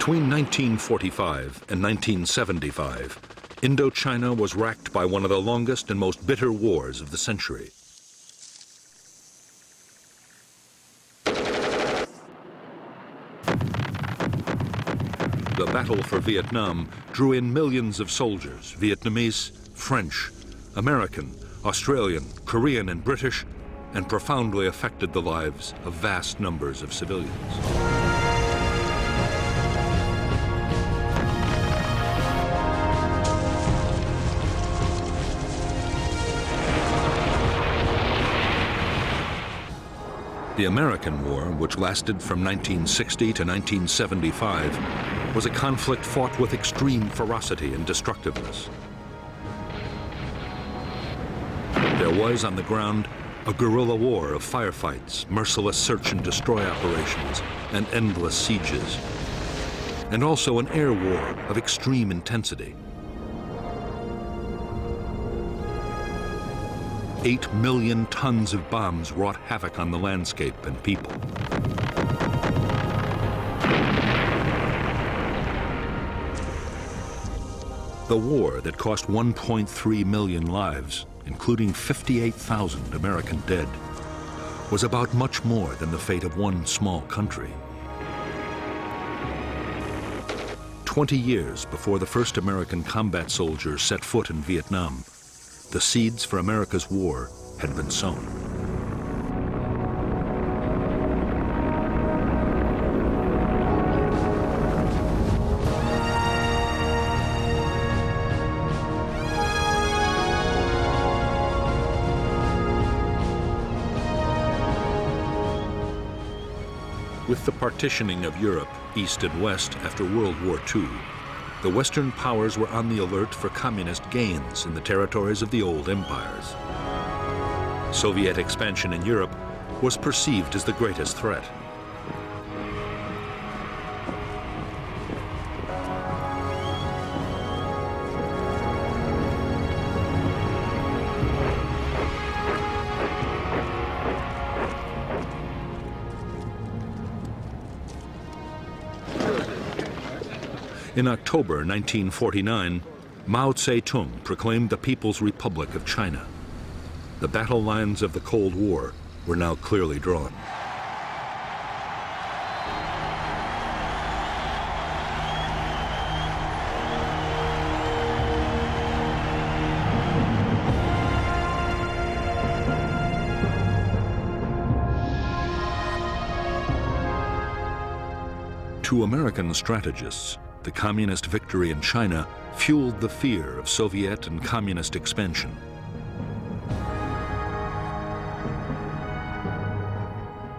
Between 1945 and 1975, Indochina was racked by one of the longest and most bitter wars of the century. The battle for Vietnam drew in millions of soldiers, Vietnamese, French, American, Australian, Korean, and British, and profoundly affected the lives of vast numbers of civilians. The American War, which lasted from 1960 to 1975, was a conflict fought with extreme ferocity and destructiveness. There was, on the ground, a guerrilla war of firefights, merciless search and destroy operations, and endless sieges, and also an air war of extreme intensity. 8 million tons of bombs wrought havoc on the landscape and people. The war that cost 1.3 million lives, including 58,000 American dead, was about much more than the fate of one small country. 20 years before the first American combat soldiers set foot in Vietnam, the seeds for America's war had been sown. With the partitioning of Europe, east and west, after World War II, the Western powers were on the alert for communist gains in the territories of the old empires. Soviet expansion in Europe was perceived as the greatest threat. In October 1949, Mao Zedong proclaimed the People's Republic of China. The battle lines of the Cold War were now clearly drawn. To American strategists, the communist victory in China fueled the fear of Soviet and communist expansion.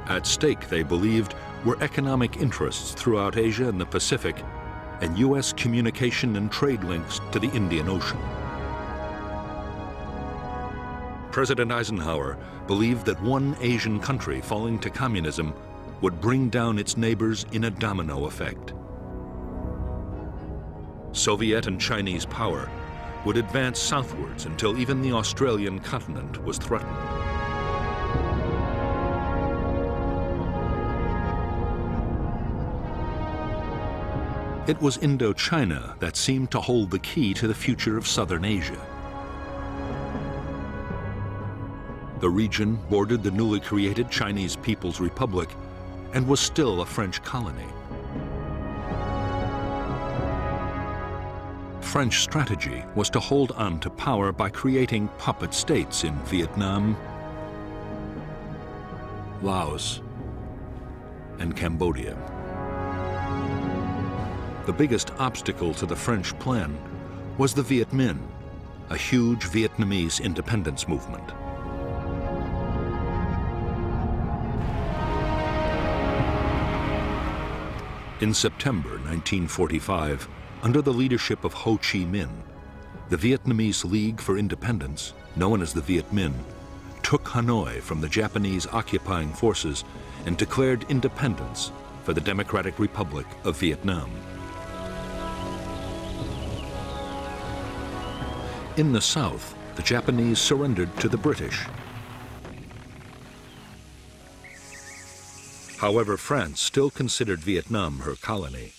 At stake, they believed, were economic interests throughout Asia and the Pacific, and U.S. communication and trade links to the Indian Ocean. President Eisenhower believed that one Asian country falling to communism would bring down its neighbors in a domino effect. Soviet and Chinese power would advance southwards until even the Australian continent was threatened. It was Indochina that seemed to hold the key to the future of southern Asia. The region bordered the newly created Chinese People's Republic and was still a French colony. French strategy was to hold on to power by creating puppet states in Vietnam, Laos, and Cambodia. The biggest obstacle to the French plan was the Viet Minh, a huge Vietnamese independence movement. In September 1945, under the leadership of Ho Chi Minh, the Vietnamese League for Independence, known as the Viet Minh, took Hanoi from the Japanese occupying forces and declared independence for the Democratic Republic of Vietnam. In the south, the Japanese surrendered to the British. However, France still considered Vietnam her colony.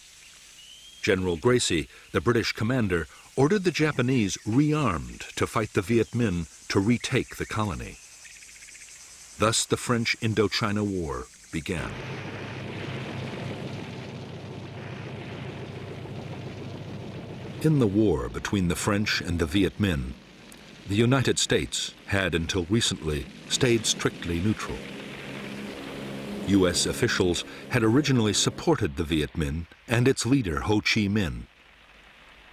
General Gracie, the British commander, ordered the Japanese rearmed to fight the Viet Minh to retake the colony. Thus the French Indochina War began. In the war between the French and the Viet Minh, the United States had until recently stayed strictly neutral. U.S. officials had originally supported the Viet Minh and its leader Ho Chi Minh,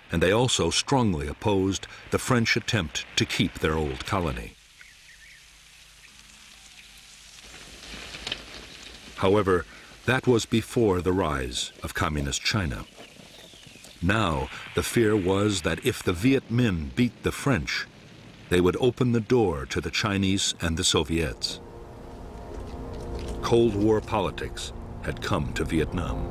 and they also strongly opposed the French attempt to keep their old colony. However, that was before the rise of Communist China. Now, the fear was that if the Viet Minh beat the French, they would open the door to the Chinese and the Soviets. Cold War politics had come to Vietnam.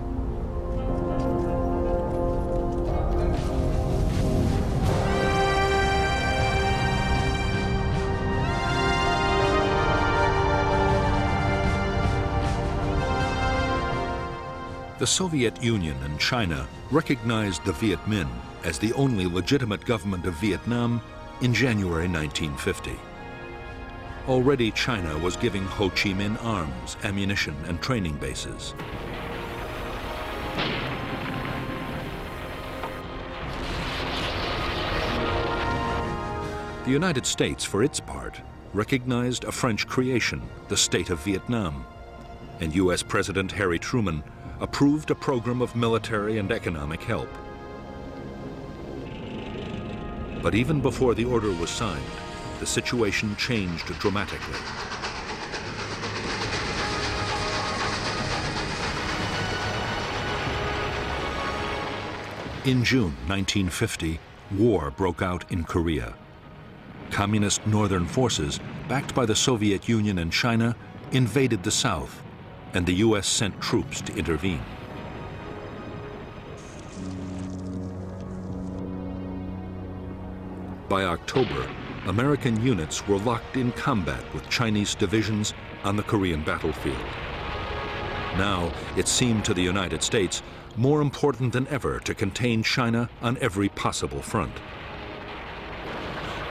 The Soviet Union and China recognized the Viet Minh as the only legitimate government of Vietnam in January 1950. Already China was giving Ho Chi Minh arms, ammunition, and training bases. The United States, for its part, recognized a French creation, the State of Vietnam, and U.S. President Harry Truman approved a program of military and economic help. But even before the order was signed, the situation changed dramatically. In June 1950, war broke out in Korea. Communist northern forces, backed by the Soviet Union and China, invaded the South, and the U.S. sent troops to intervene. By October, American units were locked in combat with Chinese divisions on the Korean battlefield. Now, it seemed to the United States more important than ever to contain China on every possible front.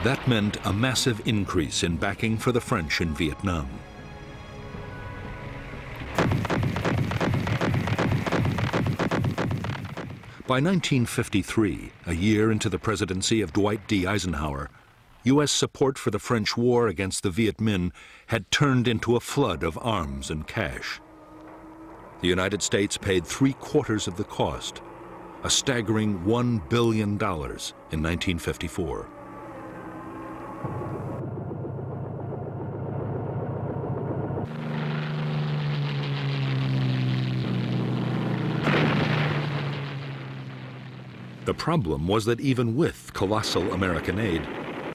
That meant a massive increase in backing for the French in Vietnam. By 1953, a year into the presidency of Dwight D. Eisenhower, U.S. support for the French war against the Viet Minh had turned into a flood of arms and cash. The United States paid 3/4 of the cost, a staggering $1 billion in 1954. The problem was that even with colossal American aid,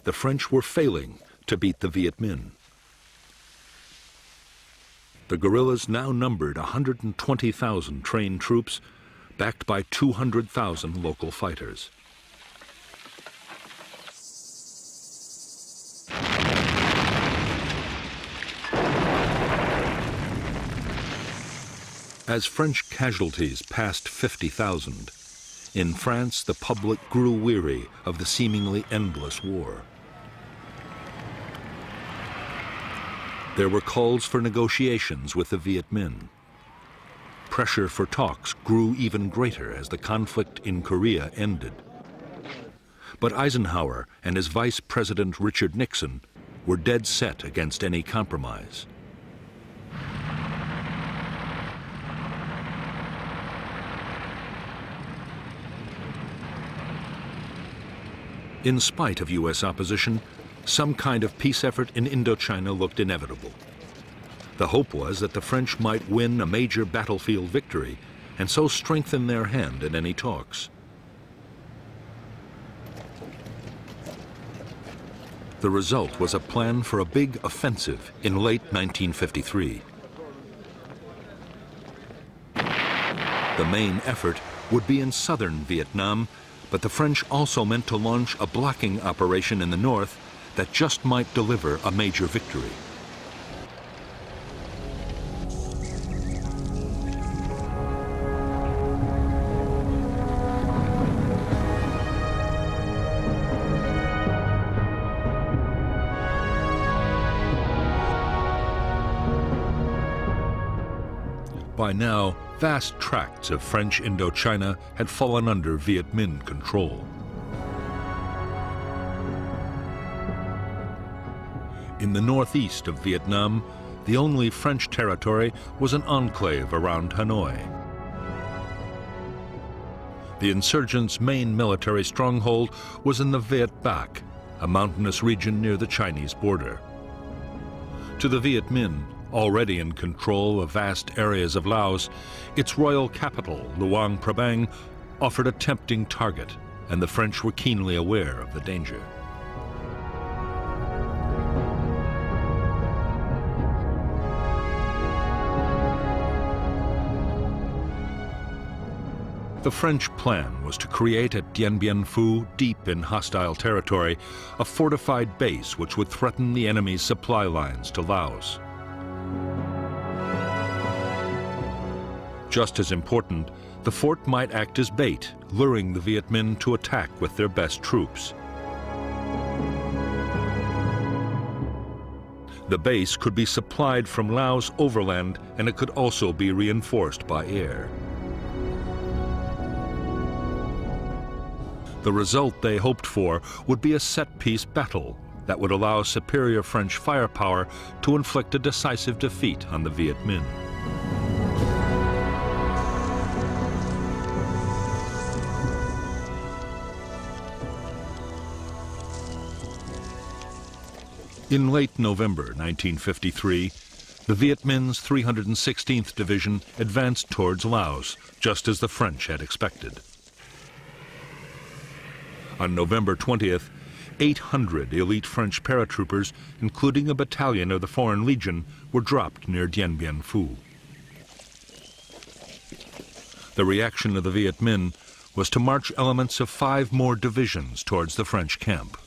the French were failing to beat the Viet Minh. The guerrillas now numbered 120,000 trained troops, backed by 200,000 local fighters. As French casualties passed 50,000, in France, the public grew weary of the seemingly endless war. There were calls for negotiations with the Viet Minh. Pressure for talks grew even greater as the conflict in Korea ended. But Eisenhower and his Vice President Richard Nixon were dead set against any compromise. In spite of U.S. opposition, some kind of peace effort in Indochina looked inevitable. The hope was that the French might win a major battlefield victory and so strengthen their hand in any talks. The result was a plan for a big offensive in late 1953. The main effort would be in southern Vietnam, but the French also meant to launch a blocking operation in the north that just might deliver a major victory. By now, vast tracts of French Indochina had fallen under Viet Minh control. In the northeast of Vietnam, the only French territory was an enclave around Hanoi. The insurgents' main military stronghold was in the Viet Bac, a mountainous region near the Chinese border. To the Viet Minh, already in control of vast areas of Laos, its royal capital, Luang Prabang, offered a tempting target, and the French were keenly aware of the danger. The French plan was to create at Dien Bien Phu, deep in hostile territory, a fortified base which would threaten the enemy's supply lines to Laos. Just as important, the fort might act as bait, luring the Viet Minh to attack with their best troops. The base could be supplied from Laos overland, and it could also be reinforced by air. The result they hoped for would be a set-piece battle that would allow superior French firepower to inflict a decisive defeat on the Viet Minh. In late November 1953, the Viet Minh's 316th Division advanced towards Laos, just as the French had expected. On November 20th, 800 elite French paratroopers, including a battalion of the Foreign Legion, were dropped near Dien Bien Phu. The reaction of the Viet Minh was to march elements of 5 more divisions towards the French camp.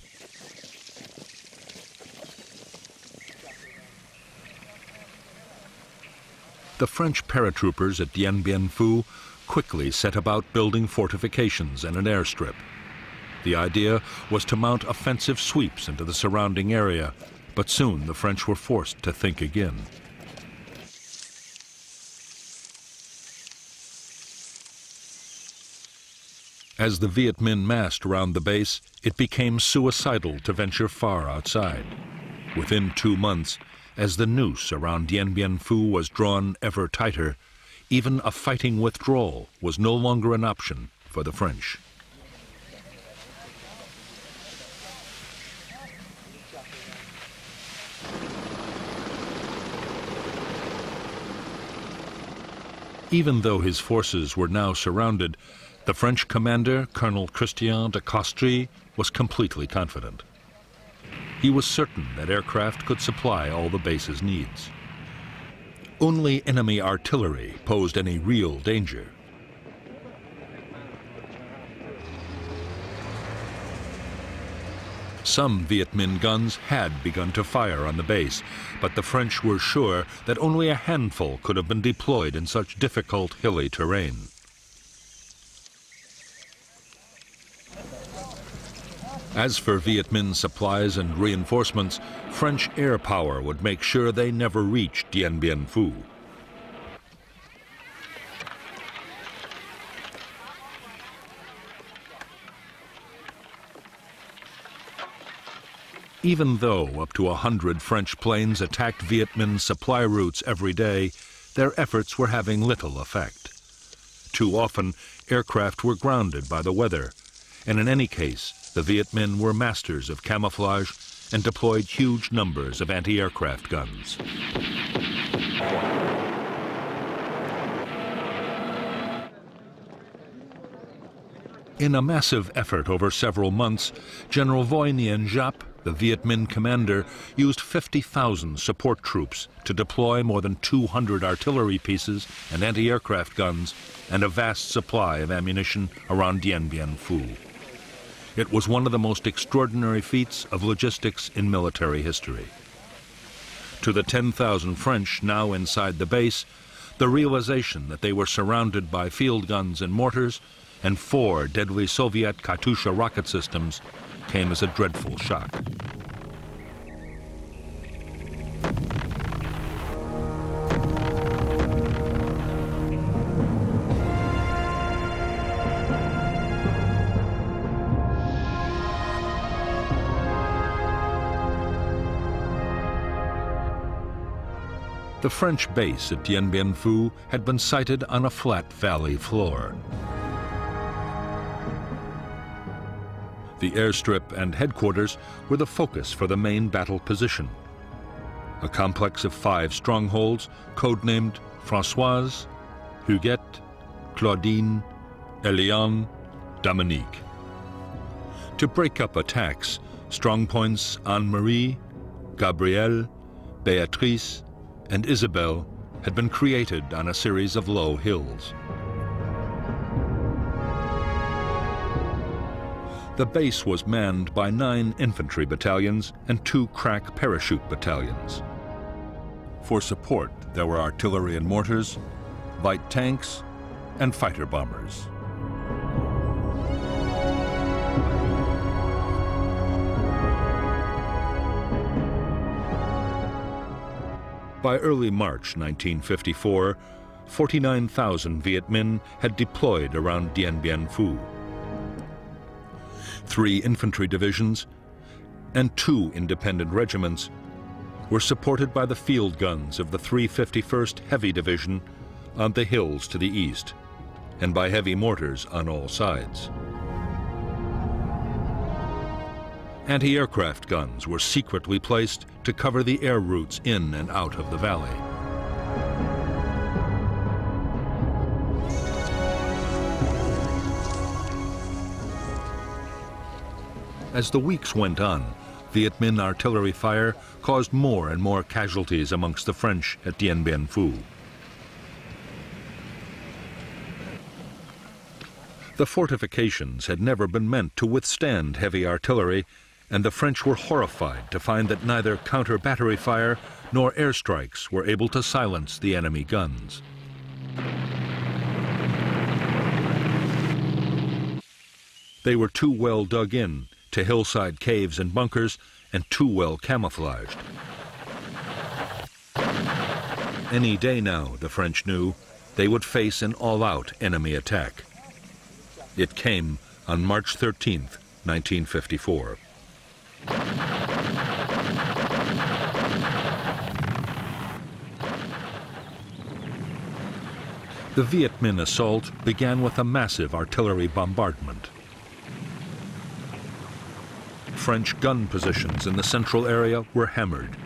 The French paratroopers at Dien Bien Phu quickly set about building fortifications and an airstrip. The idea was to mount offensive sweeps into the surrounding area, but soon the French were forced to think again. As the Viet Minh massed around the base, it became suicidal to venture far outside. Within 2 months, as the noose around Dien Bien Phu was drawn ever tighter, even a fighting withdrawal was no longer an option for the French. Even though his forces were now surrounded, the French commander, Colonel Christian de Castries, was completely confident. He was certain that aircraft could supply all the base's needs. Only enemy artillery posed any real danger. Some Viet Minh guns had begun to fire on the base, but the French were sure that only a handful could have been deployed in such difficult hilly terrain. As for Viet Minh supplies and reinforcements, French air power would make sure they never reached Dien Bien Phu. Even though up to 100 French planes attacked Viet Minh supply routes every day, their efforts were having little effect. Too often, aircraft were grounded by the weather, and in any case, the Viet Minh were masters of camouflage and deployed huge numbers of anti-aircraft guns. In a massive effort over several months, General Voi Nguyen Giap, the Viet Minh commander, used 50,000 support troops to deploy more than 200 artillery pieces and anti-aircraft guns and a vast supply of ammunition around Dien Bien Phu. It was one of the most extraordinary feats of logistics in military history. To the 10,000 French now inside the base, the realization that they were surrounded by field guns and mortars and 4 deadly Soviet Katyusha rocket systems came as a dreadful shock. The French base at Dien Bien Phu had been sited on a flat valley floor. The airstrip and headquarters were the focus for the main battle position, a complex of 5 strongholds codenamed Françoise, Huguette, Claudine, Eliane, Dominique. To break up attacks, strongpoints Anne-Marie, Gabrielle, Béatrice, and Isabelle had been created on a series of low hills. The base was manned by 9 infantry battalions and 2 crack parachute battalions. For support, there were artillery and mortars, light tanks, and fighter bombers. By early March 1954, 49,000 Viet Minh had deployed around Dien Bien Phu. 3 infantry divisions and 2 independent regiments were supported by the field guns of the 351st Heavy Division on the hills to the east, and by heavy mortars on all sides. Anti-aircraft guns were secretly placed to cover the air routes in and out of the valley. As the weeks went on, Viet Minh artillery fire caused more and more casualties amongst the French at Dien Bien Phu. The fortifications had never been meant to withstand heavy artillery, and the French were horrified to find that neither counter-battery fire nor airstrikes were able to silence the enemy guns. They were too well dug in to hillside caves and bunkers, and too well camouflaged. Any day now, the French knew, they would face an all-out enemy attack. It came on March 13th, 1954. The Viet Minh assault began with a massive artillery bombardment. French gun positions in the central area were hammered.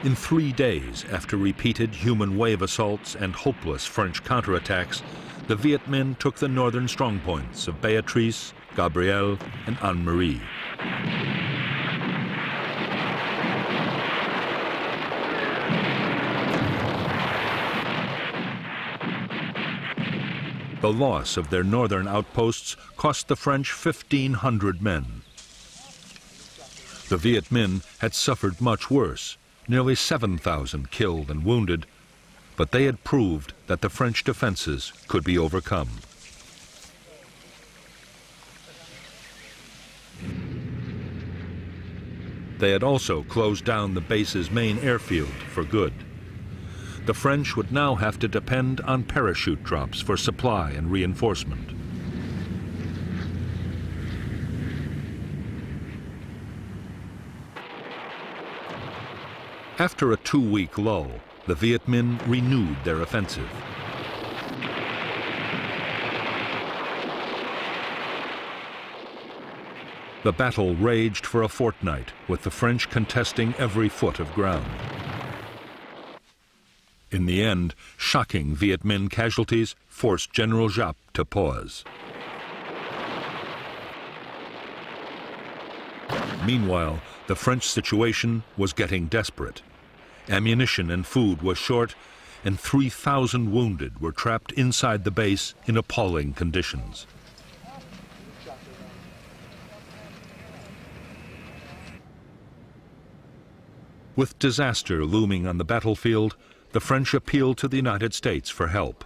In 3 days, after repeated human wave assaults and hopeless French counterattacks, the Viet Minh took the northern strongpoints of Béatrice, Gabrielle, and Anne-Marie. The loss of their northern outposts cost the French 1,500 men. The Viet Minh had suffered much worse, nearly 7,000 killed and wounded, but they had proved that the French defenses could be overcome. They had also closed down the base's main airfield for good. The French would now have to depend on parachute drops for supply and reinforcement. After a 2-week lull, the Viet Minh renewed their offensive. The battle raged for a fortnight, with the French contesting every foot of ground. In the end, shocking Viet Minh casualties forced General Giap to pause. Meanwhile, the French situation was getting desperate. Ammunition and food was short, and 3,000 wounded were trapped inside the base in appalling conditions. With disaster looming on the battlefield, the French appealed to the United States for help.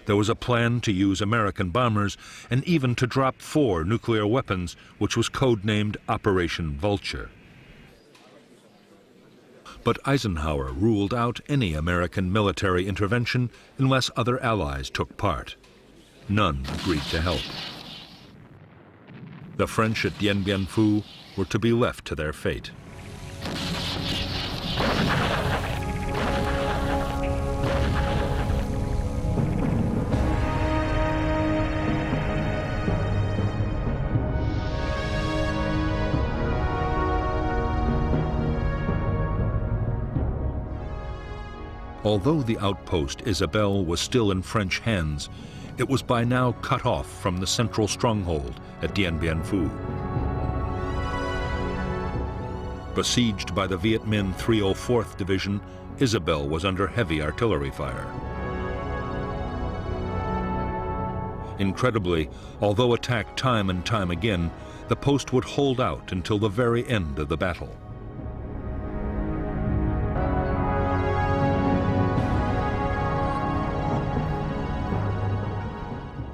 There was a plan to use American bombers and even to drop 4 nuclear weapons, which was codenamed Operation Vulture. But Eisenhower ruled out any American military intervention unless other allies took part. None agreed to help. The French at Dien Bien Phu were to be left to their fate. Although the outpost Isabelle was still in French hands, it was by now cut off from the central stronghold at Dien Bien Phu. Besieged by the Viet Minh 304th Division, Isabelle was under heavy artillery fire. Incredibly, although attacked time and time again, the post would hold out until the very end of the battle.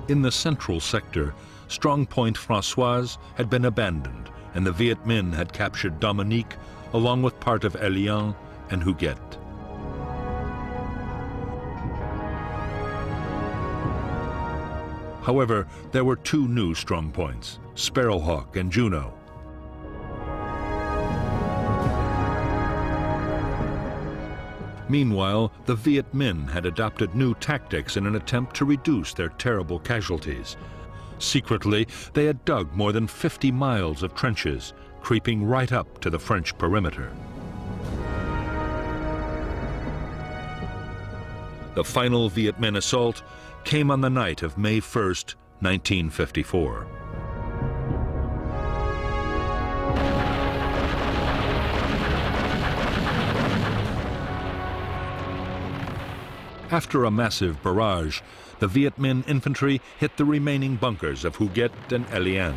In the central sector, Strong Point Françoise had been abandoned, and the Viet Minh had captured Dominique along with part of Elian and Huguet. However, there were two new strong points, Sparrowhawk and Juno. Meanwhile, the Viet Minh had adopted new tactics in an attempt to reduce their terrible casualties. Secretly, they had dug more than 50 miles of trenches, creeping right up to the French perimeter. The final Viet Minh assault came on the night of May 1st, 1954. After a massive barrage, the Viet Minh infantry hit the remaining bunkers of Huguet and Elian.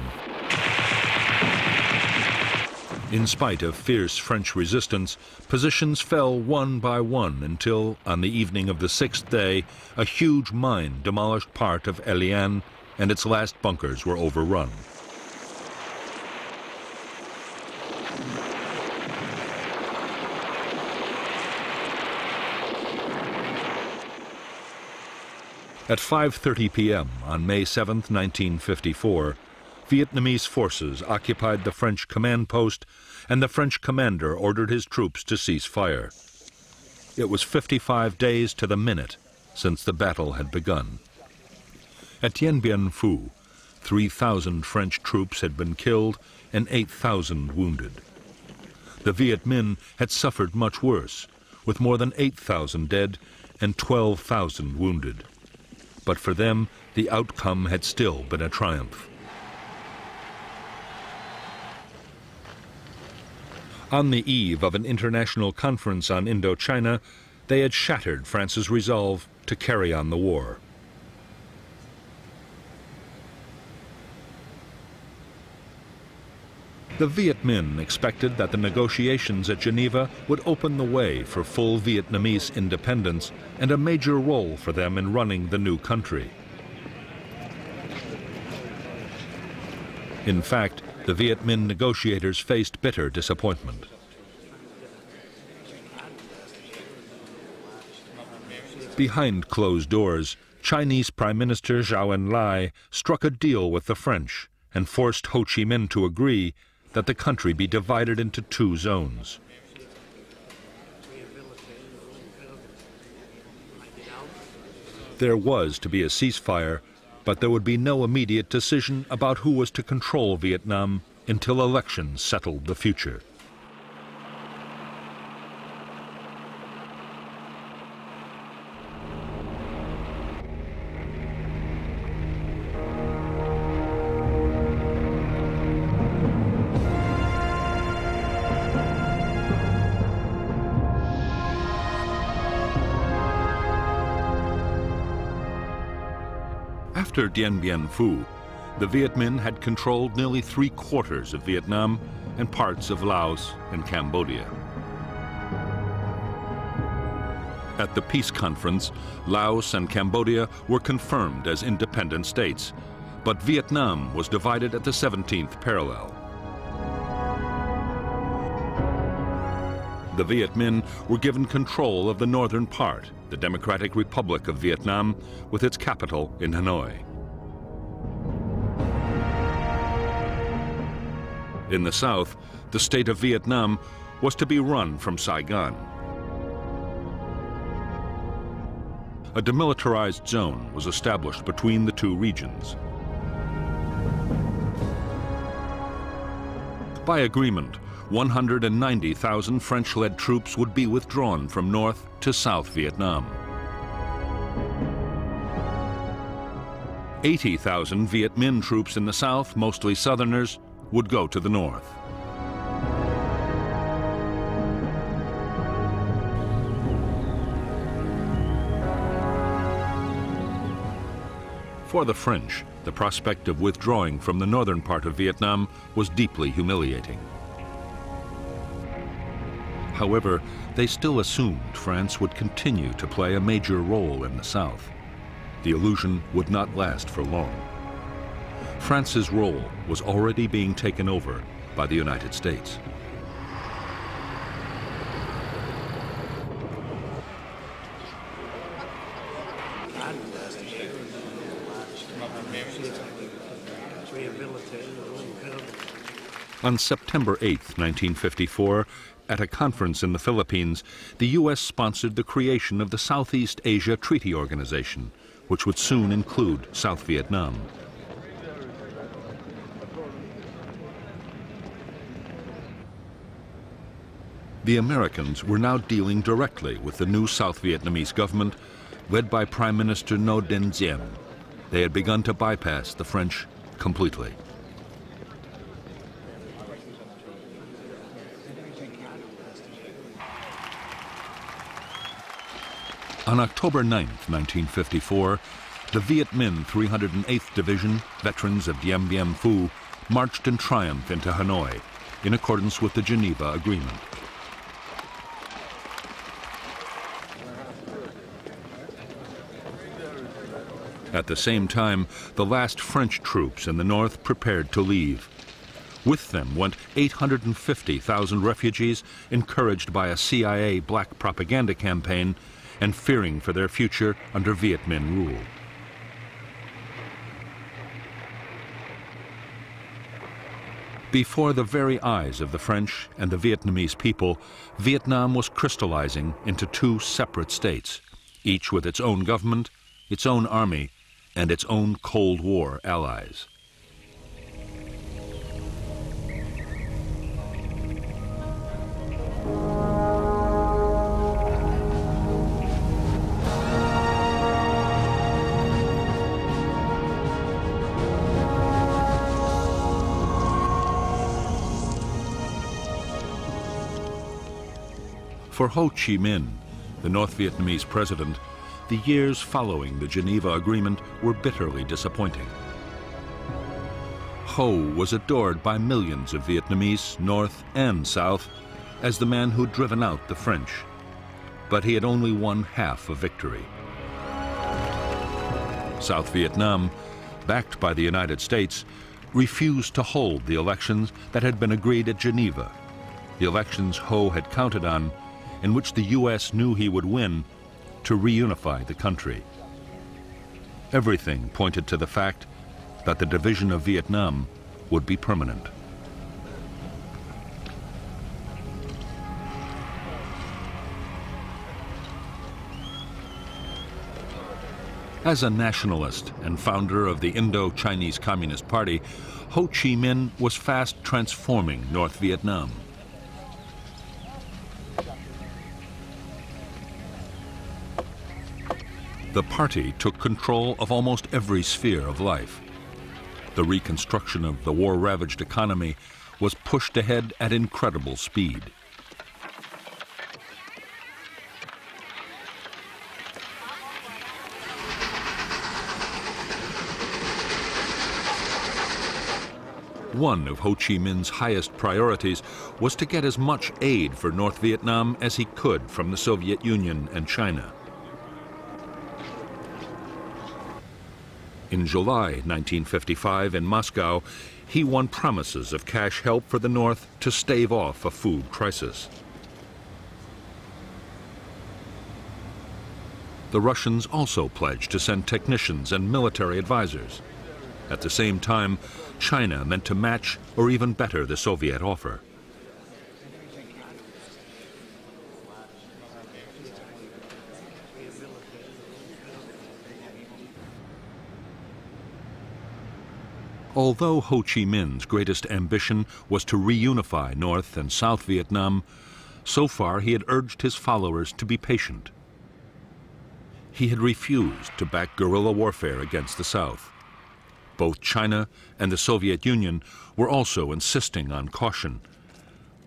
In spite of fierce French resistance, positions fell one by one until, on the evening of the sixth day, a huge mine demolished part of Elian and its last bunkers were overrun. At 5:30 p.m. on May 7, 1954, Vietnamese forces occupied the French command post, and the French commander ordered his troops to cease fire. It was 55 days to the minute since the battle had begun. At Dien Bien Phu, 3,000 French troops had been killed and 8,000 wounded. The Viet Minh had suffered much worse, with more than 8,000 dead and 12,000 wounded. But for them, the outcome had still been a triumph. On the eve of an international conference on Indochina, they had shattered France's resolve to carry on the war. The Viet Minh expected that the negotiations at Geneva would open the way for full Vietnamese independence and a major role for them in running the new country. In fact, the Viet Minh negotiators faced bitter disappointment. Behind closed doors, Chinese Prime Minister Zhou Enlai struck a deal with the French and forced Ho Chi Minh to agree that the country be divided into two zones. There was to be a ceasefire, but there would be no immediate decision about who was to control Vietnam until elections settled the future. After Dien Bien Phu, the Viet Minh had controlled nearly 3/4 of Vietnam and parts of Laos and Cambodia. At the peace conference, Laos and Cambodia were confirmed as independent states, but Vietnam was divided at the 17th parallel. The Viet Minh were given control of the northern part, the Democratic Republic of Vietnam, with its capital in Hanoi. In the south, the state of Vietnam was to be run from Saigon. A demilitarized zone was established between the two regions. By agreement, 190,000 French-led troops would be withdrawn from North to South Vietnam. 80,000 Viet Minh troops in the south, mostly Southerners, would go to the north. For the French, the prospect of withdrawing from the northern part of Vietnam was deeply humiliating. However, they still assumed France would continue to play a major role in the south. The illusion would not last for long. France's role was already being taken over by the United States. On September 8, 1954, at a conference in the Philippines, the U.S. sponsored the creation of the Southeast Asia Treaty Organization, which would soon include South Vietnam. The Americans were now dealing directly with the new South Vietnamese government, led by Prime Minister Ngo Dinh Diem. They had begun to bypass the French completely. On October 9, 1954, the Viet Minh 308th Division, veterans of Dien Bien Phu, marched in triumph into Hanoi, in accordance with the Geneva Agreement. At the same time, the last French troops in the north prepared to leave. With them went 850,000 refugees, encouraged by a CIA black propaganda campaign and fearing for their future under Viet Minh rule. Before the very eyes of the French and the Vietnamese people, Vietnam was crystallizing into two separate states, each with its own government, its own army, and its own Cold War allies. For Ho Chi Minh, the North Vietnamese president, the years following the Geneva Agreement were bitterly disappointing. Ho was adored by millions of Vietnamese, North and South, as the man who'd driven out the French. But he had only won half a victory. South Vietnam, backed by the United States, refused to hold the elections that had been agreed at Geneva, the elections Ho had counted on, in which the U.S. knew he would win, to reunify the country. Everything pointed to the fact that the division of Vietnam would be permanent. As a nationalist and founder of the Indo-Chinese Communist Party, Ho Chi Minh was fast transforming North Vietnam. The party took control of almost every sphere of life. The reconstruction of the war-ravaged economy was pushed ahead at incredible speed. One of Ho Chi Minh's highest priorities was to get as much aid for North Vietnam as he could from the Soviet Union and China. In July 1955 in Moscow, he won promises of cash help for the North to stave off a food crisis. The Russians also pledged to send technicians and military advisors. At the same time, China meant to match or even better the Soviet offer. Although Ho Chi Minh's greatest ambition was to reunify North and South Vietnam, so far he had urged his followers to be patient. He had refused to back guerrilla warfare against the South. Both China and the Soviet Union were also insisting on caution.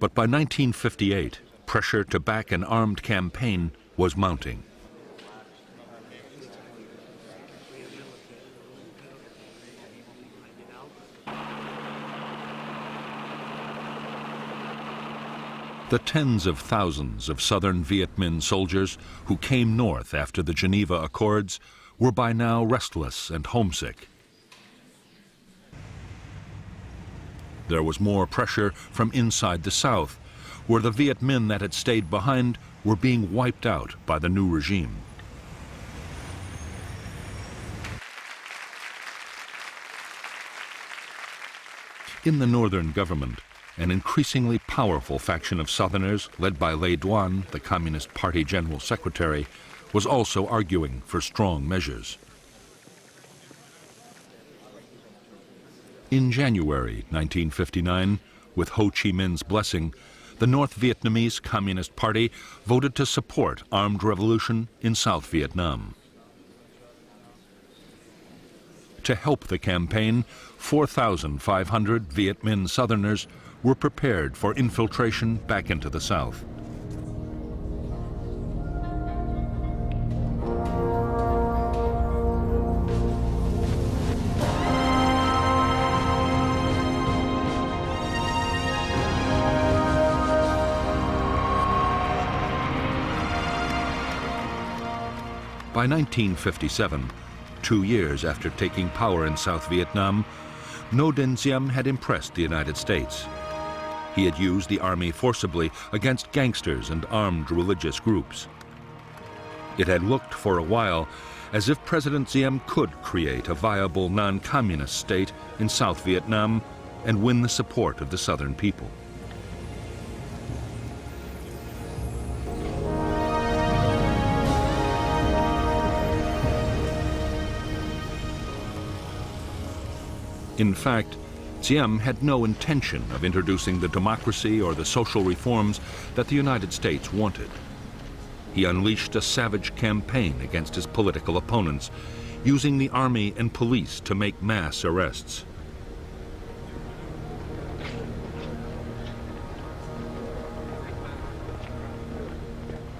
But by 1958, pressure to back an armed campaign was mounting. The tens of thousands of southern Viet Minh soldiers who came north after the Geneva Accords were by now restless and homesick. There was more pressure from inside the South, where the Viet Minh that had stayed behind were being wiped out by the new regime. In the northern government, an increasingly powerful faction of Southerners, led by Lê Duan, the Communist Party General Secretary, was also arguing for strong measures. In January 1959, with Ho Chi Minh's blessing, the North Vietnamese Communist Party voted to support armed revolution in South Vietnam. To help the campaign, 4,500 Viet Minh Southerners were prepared for infiltration back into the South. By 1957, 2 years after taking power in South Vietnam, Ngo Dinh Diem had impressed the United States. He had used the army forcibly against gangsters and armed religious groups. It had looked for a while as if President Diem could create a viable non-communist state in South Vietnam and win the support of the Southern people. In fact, Diem had no intention of introducing the democracy or the social reforms that the United States wanted. He unleashed a savage campaign against his political opponents, using the army and police to make mass arrests.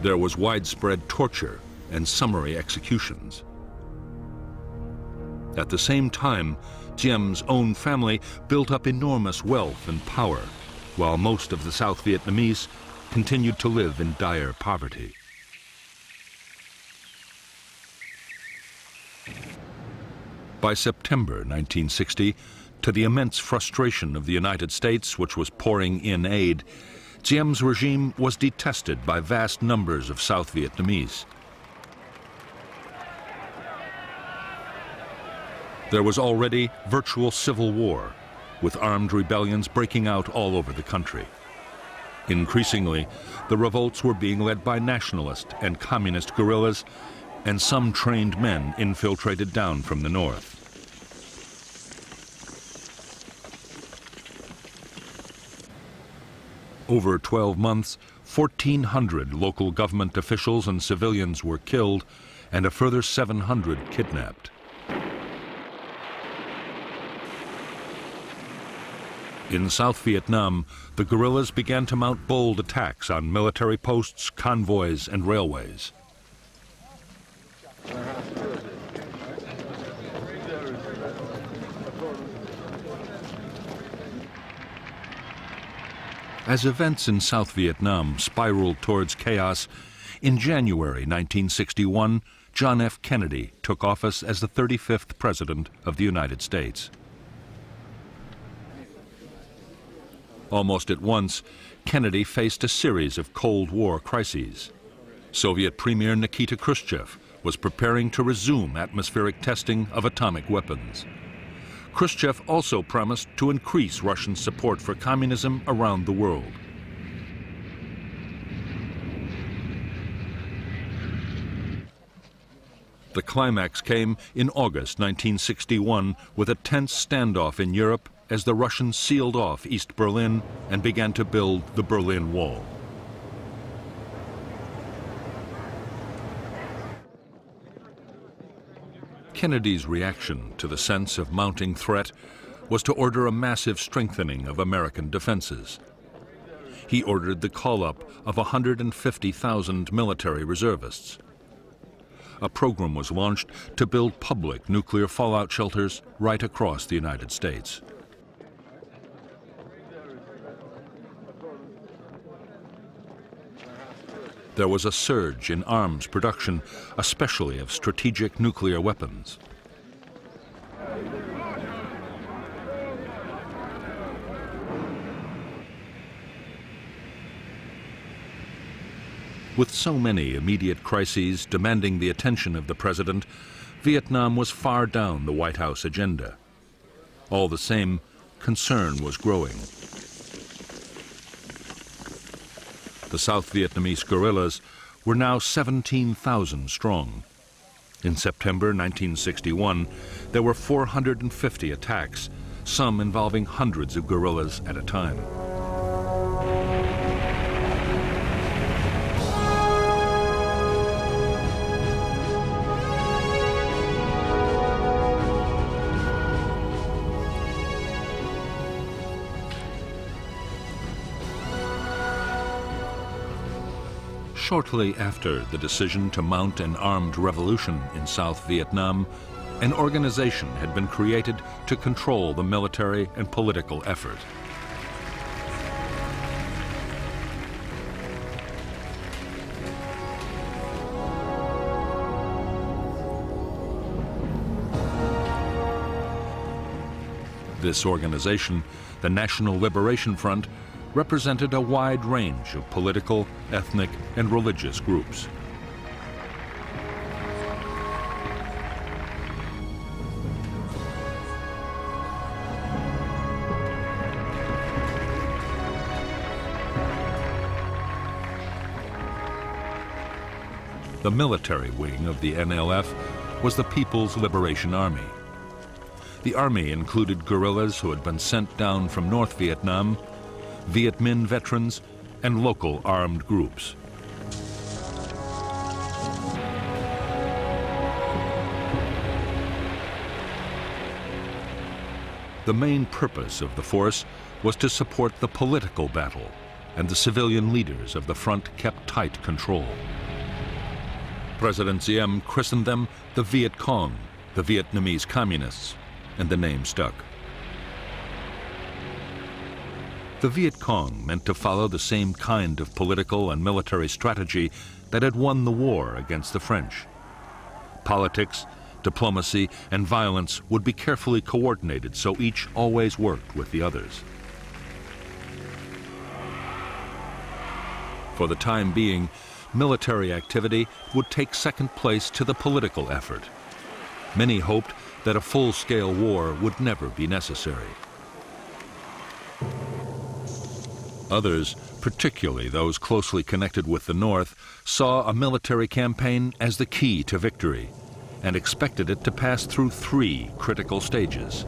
There was widespread torture and summary executions. At the same time, Diem's own family built up enormous wealth and power, while most of the South Vietnamese continued to live in dire poverty. By September 1960, to the immense frustration of the United States, which was pouring in aid, Diem's regime was detested by vast numbers of South Vietnamese. There was already virtual civil war, with armed rebellions breaking out all over the country. Increasingly, the revolts were being led by nationalist and communist guerrillas, and some trained men infiltrated down from the north. Over 12 months, 1,400 local government officials and civilians were killed, and a further 700 kidnapped. In South Vietnam, the guerrillas began to mount bold attacks on military posts, convoys, and railways. As events in South Vietnam spiraled towards chaos, in January 1961, John F. Kennedy took office as the 35th President of the United States. Almost at once, Kennedy faced a series of Cold War crises. Soviet Premier Nikita Khrushchev was preparing to resume atmospheric testing of atomic weapons. Khrushchev also promised to increase Russian support for communism around the world. The climax came in August 1961 with a tense standoff in Europe as the Russians sealed off East Berlin and began to build the Berlin Wall. Kennedy's reaction to the sense of mounting threat was to order a massive strengthening of American defenses. He ordered the call-up of 150,000 military reservists. A program was launched to build public nuclear fallout shelters right across the United States. There was a surge in arms production, especially of strategic nuclear weapons. With so many immediate crises demanding the attention of the president, Vietnam was far down the White House agenda. All the same, concern was growing. The South Vietnamese guerrillas were now 17,000 strong. In September 1961, there were 450 attacks, some involving hundreds of guerrillas at a time. Shortly after the decision to mount an armed revolution in South Vietnam, an organization had been created to control the military and political effort. This organization, the National Liberation Front, represented a wide range of political, ethnic, and religious groups. The military wing of the NLF was the People's Liberation Army. The army included guerrillas who had been sent down from North Vietnam, Viet Minh veterans, and local armed groups. The main purpose of the force was to support the political battle, and the civilian leaders of the front kept tight control. President Diem christened them the Viet Cong, the Vietnamese communists, and the name stuck. The Viet Cong meant to follow the same kind of political and military strategy that had won the war against the French. Politics, diplomacy, and violence would be carefully coordinated so each always worked with the others. For the time being, military activity would take second place to the political effort. Many hoped that a full-scale war would never be necessary. Others, particularly those closely connected with the North, saw a military campaign as the key to victory and expected it to pass through 3 critical stages.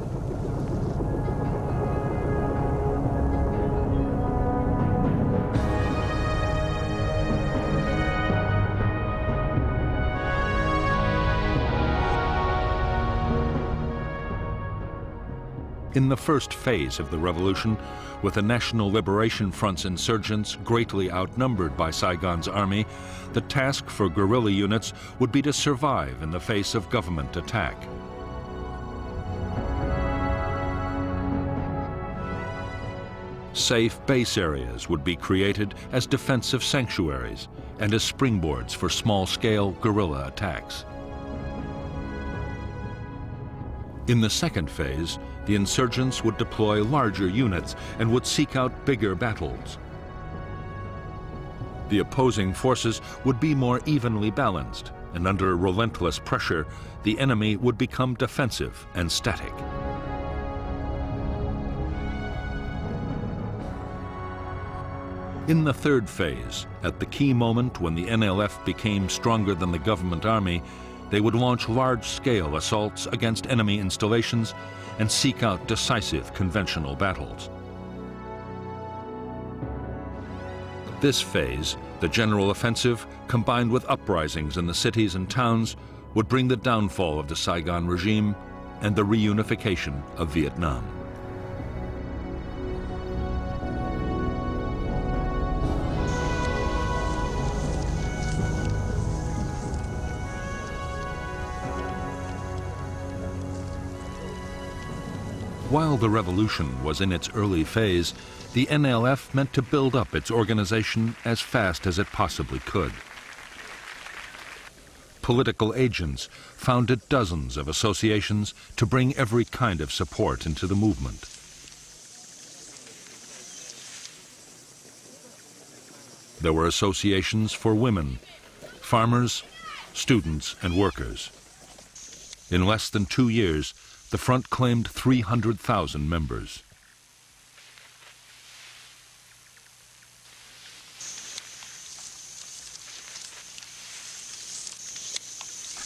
In the first phase of the revolution, with the National Liberation Front's insurgents greatly outnumbered by Saigon's army, the task for guerrilla units would be to survive in the face of government attack. Safe base areas would be created as defensive sanctuaries and as springboards for small-scale guerrilla attacks. In the second phase, the insurgents would deploy larger units and would seek out bigger battles. The opposing forces would be more evenly balanced, and under relentless pressure, the enemy would become defensive and static. In the third phase, at the key moment when the NLF became stronger than the government army, they would launch large-scale assaults against enemy installations and seek out decisive conventional battles. This phase, the general offensive, combined with uprisings in the cities and towns, would bring the downfall of the Saigon regime and the reunification of Vietnam. While the revolution was in its early phase, the NLF meant to build up its organization as fast as it possibly could. Political agents founded dozens of associations to bring every kind of support into the movement. There were associations for women, farmers, students, and workers. In less than 2 years, the front claimed 300,000 members.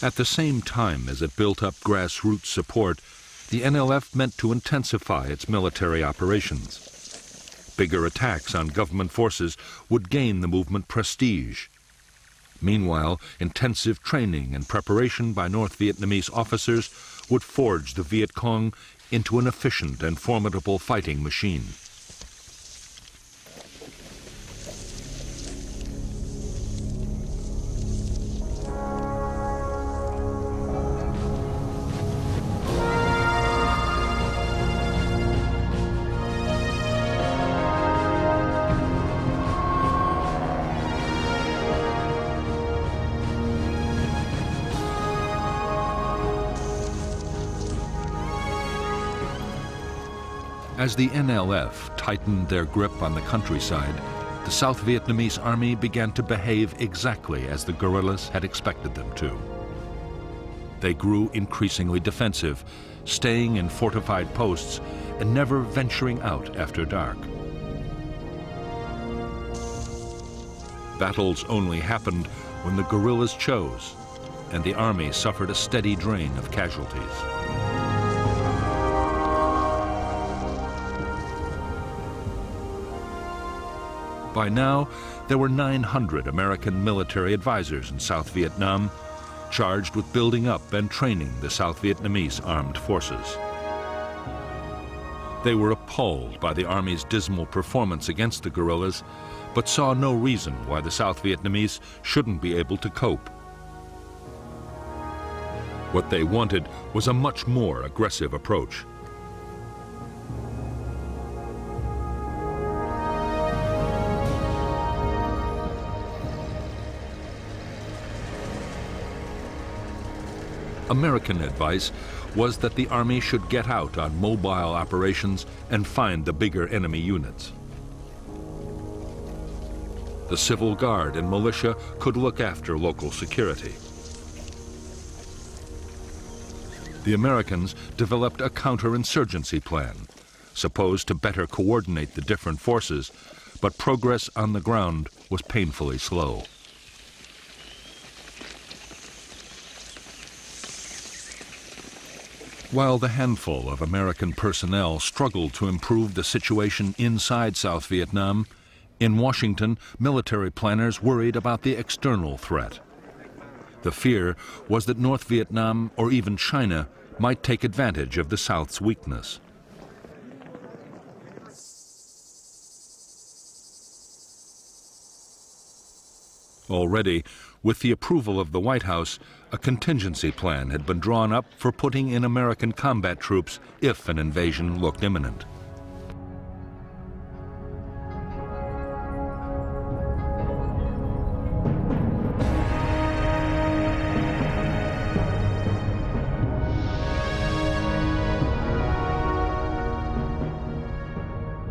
At the same time as it built up grassroots support, the NLF meant to intensify its military operations. Bigger attacks on government forces would gain the movement prestige. Meanwhile, intensive training and preparation by North Vietnamese officers would forge the Viet Cong into an efficient and formidable fighting machine. As the NLF tightened their grip on the countryside, the South Vietnamese army began to behave exactly as the guerrillas had expected them to. They grew increasingly defensive, staying in fortified posts and never venturing out after dark. Battles only happened when the guerrillas chose, and the army suffered a steady drain of casualties. By now, there were 900 American military advisors in South Vietnam, charged with building up and training the South Vietnamese armed forces. They were appalled by the Army's dismal performance against the guerrillas, but saw no reason why the South Vietnamese shouldn't be able to cope. What they wanted was a much more aggressive approach. American advice was that the Army should get out on mobile operations and find the bigger enemy units. The Civil Guard and militia could look after local security. The Americans developed a counterinsurgency plan, supposed to better coordinate the different forces, but progress on the ground was painfully slow. While the handful of American personnel struggled to improve the situation inside South Vietnam, in Washington, military planners worried about the external threat. The fear was that North Vietnam, or even China, might take advantage of the South's weakness. Already, with the approval of the White House, a contingency plan had been drawn up for putting in American combat troops if an invasion looked imminent.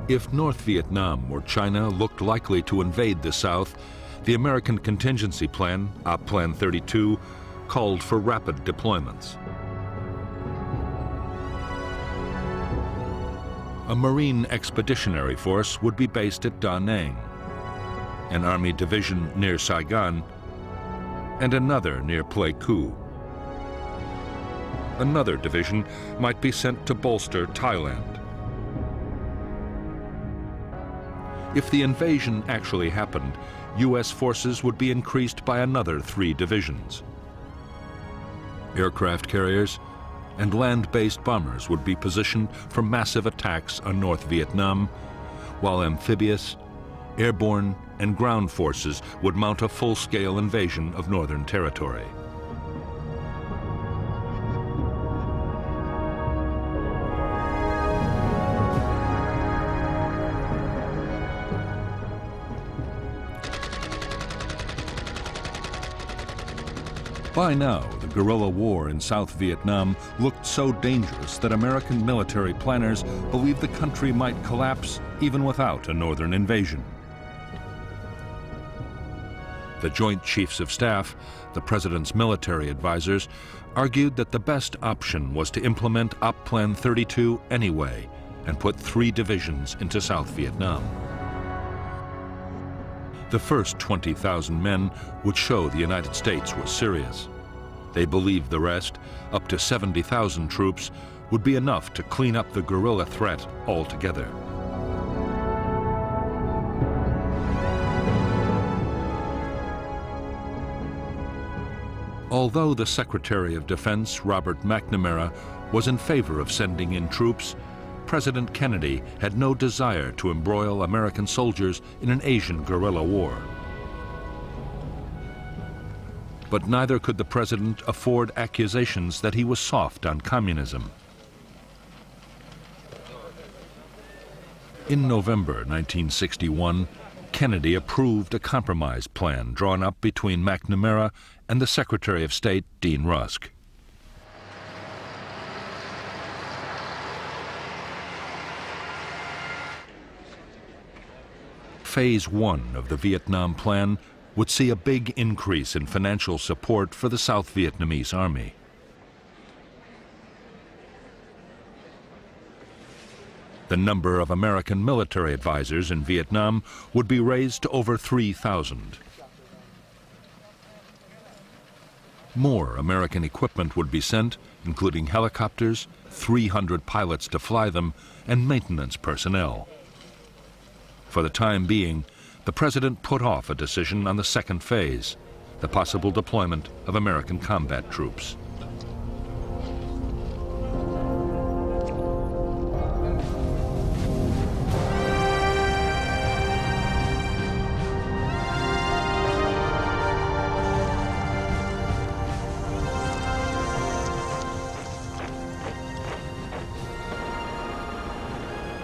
If North Vietnam or China looked likely to invade the South, the American contingency plan, Op Plan 32, called for rapid deployments. A Marine Expeditionary Force would be based at Da Nang, an Army division near Saigon, and another near Pleiku. Another division might be sent to bolster Thailand. If the invasion actually happened, U.S. forces would be increased by another 3 divisions. Aircraft carriers and land-based bombers would be positioned for massive attacks on North Vietnam, while amphibious, airborne, and ground forces would mount a full-scale invasion of Northern Territory. By now, the guerrilla war in South Vietnam looked so dangerous that American military planners believed the country might collapse even without a northern invasion. The Joint Chiefs of Staff, the President's military advisors, argued that the best option was to implement Op Plan 32 anyway and put 3 divisions into South Vietnam. The first 20,000 men would show the United States was serious. They believed the rest, up to 70,000 troops, would be enough to clean up the guerrilla threat altogether. Although the Secretary of Defense, Robert McNamara, was in favor of sending in troops, President Kennedy had no desire to embroil American soldiers in an Asian guerrilla war. But neither could the president afford accusations that he was soft on communism. In November 1961, Kennedy approved a compromise plan drawn up between McNamara and the Secretary of State, Dean Rusk. Phase 1 of the Vietnam Plan would see a big increase in financial support for the South Vietnamese Army. The number of American military advisors in Vietnam would be raised to over 3,000. More American equipment would be sent, including helicopters, 300 pilots to fly them, and maintenance personnel. For the time being, the president put off a decision on the second phase, the possible deployment of American combat troops.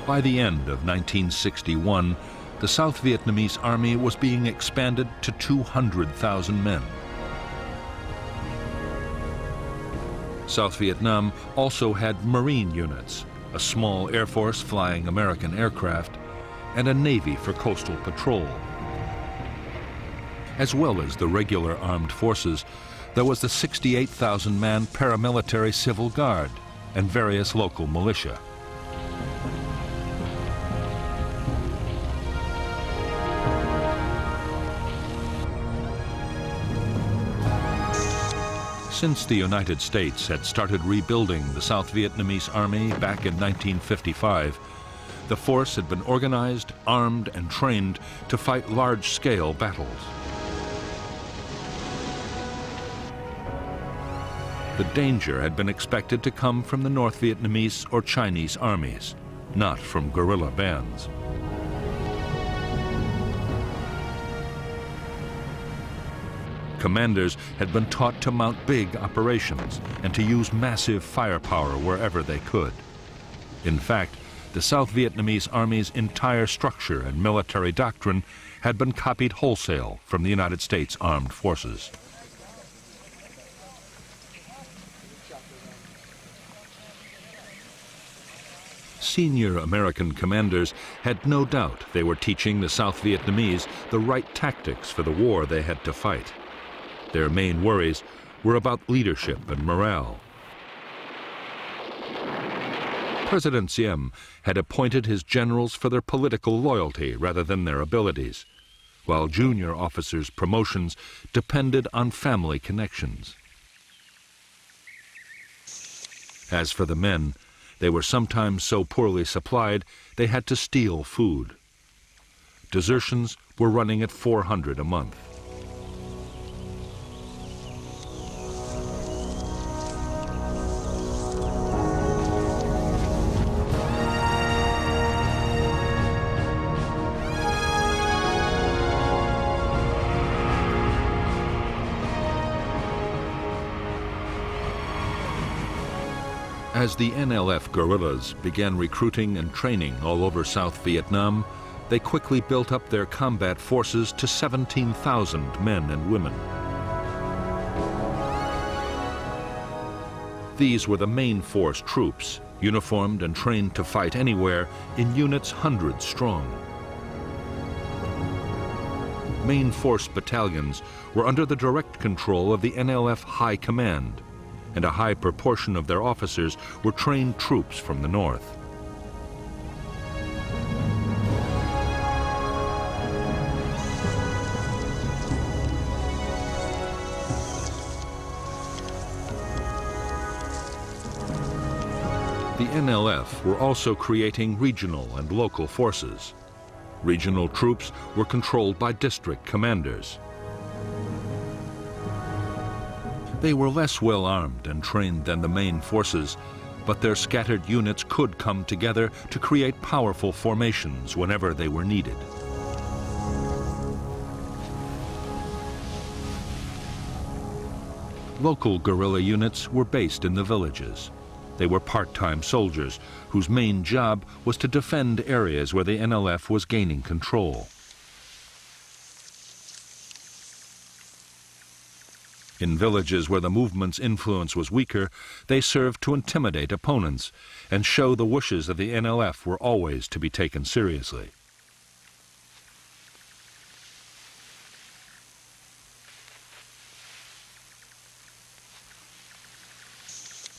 By the end of 1961, the South Vietnamese Army was being expanded to 200,000 men. South Vietnam also had Marine units, a small Air Force flying American aircraft, and a Navy for coastal patrol. As well as the regular armed forces, there was the 68,000-man paramilitary Civil Guard and various local militia. Since the United States had started rebuilding the South Vietnamese Army back in 1955, the force had been organized, armed, and trained to fight large-scale battles. The danger had been expected to come from the North Vietnamese or Chinese armies, not from guerrilla bands. Commanders had been taught to mount big operations and to use massive firepower wherever they could. In fact, the South Vietnamese Army's entire structure and military doctrine had been copied wholesale from the United States Armed Forces. Senior American commanders had no doubt they were teaching the South Vietnamese the right tactics for the war they had to fight. Their main worries were about leadership and morale. President Diem had appointed his generals for their political loyalty rather than their abilities, while junior officers' promotions depended on family connections. As for the men, they were sometimes so poorly supplied they had to steal food. Desertions were running at 400 a month. As the NLF guerrillas began recruiting and training all over South Vietnam, they quickly built up their combat forces to 17,000 men and women. These were the main force troops, uniformed and trained to fight anywhere in units hundreds strong. Main force battalions were under the direct control of the NLF High Command, and a high proportion of their officers were trained troops from the north. The NLF were also creating regional and local forces. Regional troops were controlled by district commanders. They were less well armed and trained than the main forces, but their scattered units could come together to create powerful formations whenever they were needed. Local guerrilla units were based in the villages. They were part-time soldiers whose main job was to defend areas where the NLF was gaining control. In villages where the movement's influence was weaker, they served to intimidate opponents and show the wishes of the NLF were always to be taken seriously.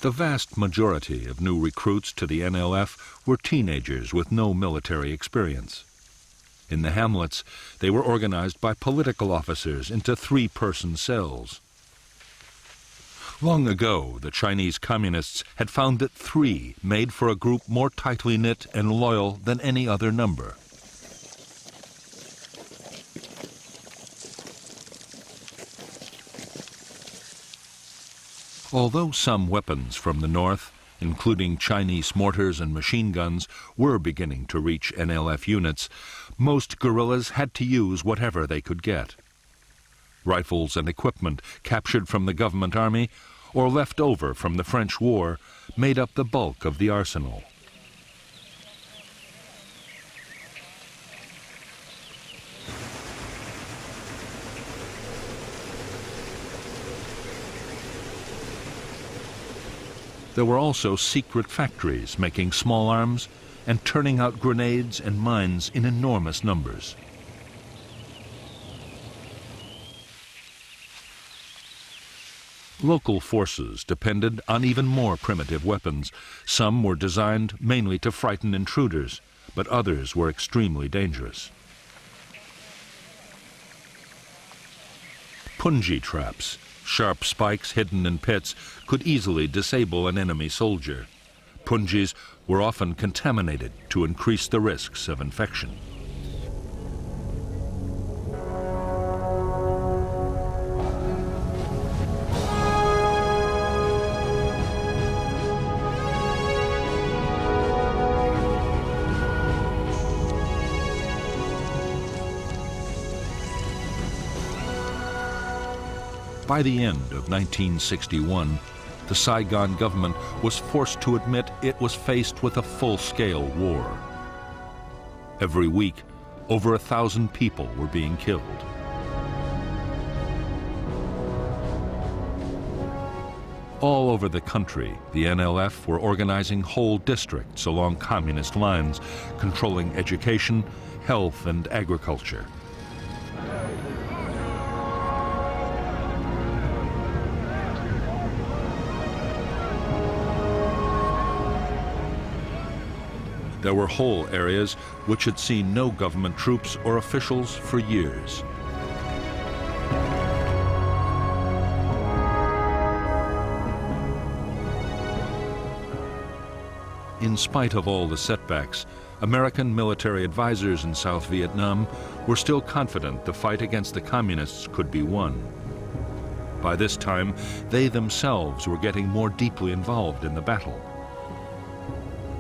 The vast majority of new recruits to the NLF were teenagers with no military experience. In the hamlets, they were organized by political officers into three-person cells. Long ago, the Chinese communists had found that three made for a group more tightly knit and loyal than any other number. Although some weapons from the north, including Chinese mortars and machine guns, were beginning to reach NLF units, most guerrillas had to use whatever they could get. Rifles and equipment captured from the government army or left over from the French War made up the bulk of the arsenal. There were also secret factories making small arms and turning out grenades and mines in enormous numbers. Local forces depended on even more primitive weapons. Some were designed mainly to frighten intruders, but others were extremely dangerous. Punji traps, sharp spikes hidden in pits, could easily disable an enemy soldier. Punjis were often contaminated to increase the risks of infection. By the end of 1961, the Saigon government was forced to admit it was faced with a full-scale war. Every week, over 1,000 people were being killed. All over the country, the NLF were organizing whole districts along communist lines, controlling education, health, and agriculture. There were whole areas which had seen no government troops or officials for years. In spite of all the setbacks, American military advisors in South Vietnam were still confident the fight against the communists could be won. By this time, they themselves were getting more deeply involved in the battle.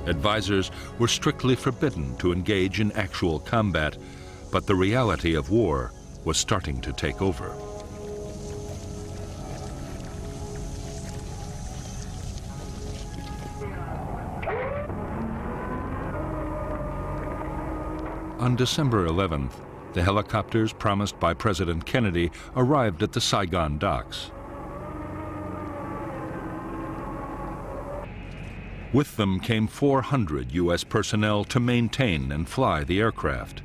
Advisors were strictly forbidden to engage in actual combat, but the reality of war was starting to take over. On December 11th, the helicopters promised by President Kennedy arrived at the Saigon docks. With them came 400 U.S. personnel to maintain and fly the aircraft.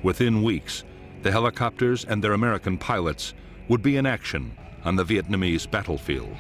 Within weeks, the helicopters and their American pilots would be in action on the Vietnamese battlefield.